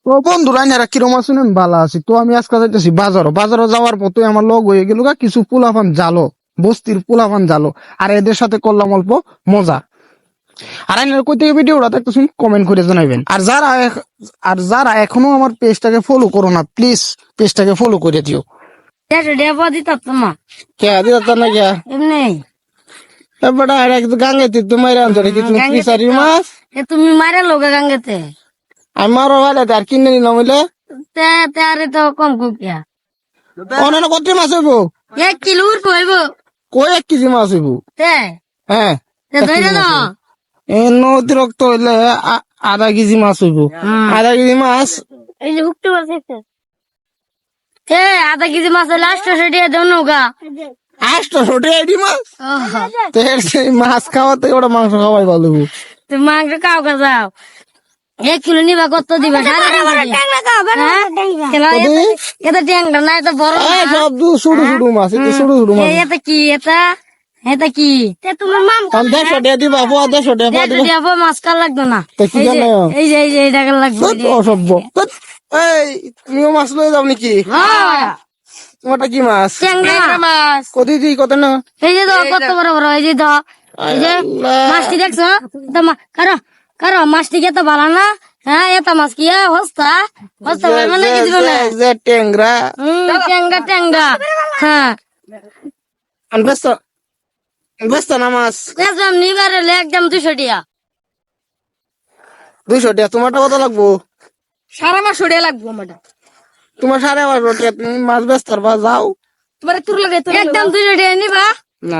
তো বন্ধুরা এরা কিরম আছেন? আমি ভালো আছি। তো আমি আজকে যাইতেছি বাজারও যাওয়ার পথে আমার লগ হয়ে গেল কিছু পোলাপান জালো, বস্তির পোলাপান জালো। আর এদের সাথে করলাম অল্প মজা। আর এনারা কই থেকে ভিডিওটা দেখতেছেন কমেন্ট করে জানাবেন। আর যারা এখনো আমার পেজটাকে ফলো করো না, প্লিজ পেজটাকে ফলো করে দিও। কে দিতা না কে এমনি এবারে আর এক গাঙ্গে তোমার আনছরে কি তুমি ফিসারি মাছ তুমি মারে লোকে গাঙ্গেতে আমারও ভালো আর কিনে নিলাম হইলে আরে তো কম কুকিয়া অনেক কত মাছ হইব? 1 কিলো কইব কই 1 কেজি মাছ হইব? তে হ্যাঁ ধরে না অতিরিক্ত হইলে আধা কেজি মাছ হইব। আধা কেজি মাছ এই যে হুকতে বলছে আধা কেজি মাছ হলে 800 টাকা দেও নৌকা 800 টাকা মাছ। তো মাছ খাওয়াতে ওটা মাংস খাওয়াই ভালো হইব। তুমি মাংস খাও কা যাও 1 কিলো নিবা কত দিবা? এটা ট্যাংরা না এটা বড় সব ছোট ছোট মাছ, ছোট ছোট মাছ। এটা কি এটা কি তোমার মাম 150 টাকা দিবা, 150 টাকা দিবা। মাছ কাল লাগতো না তো কি জানো এই যে এটা কাল লাগবে অসভ্য। এই তুমিও মাছ লয়ে যাও নাকি? তোমারটা কি মাছ? ট্যাংরা মাছ কত দিই কত না? এই যে কত বড় বড় এই যে মাছটি দেখছো কারো মাছটি কে তো ভালো না। হ্যাঁ এটা মাছ কি হস্তা মানে কি দিব না যে ট্যাংরা ট্যাংরা হ্যাঁ ব্যস্ত না মাছ একদম নিবারে একদম 200 টাকা 200 টাকা। তোমারটা কত লাগবো? 550 টাকা লাগবো আমাটা তোমার 550 টাকা। তুমি মাছ ব্যস্ত যাও। একদম 200 টাকা নিবা। না।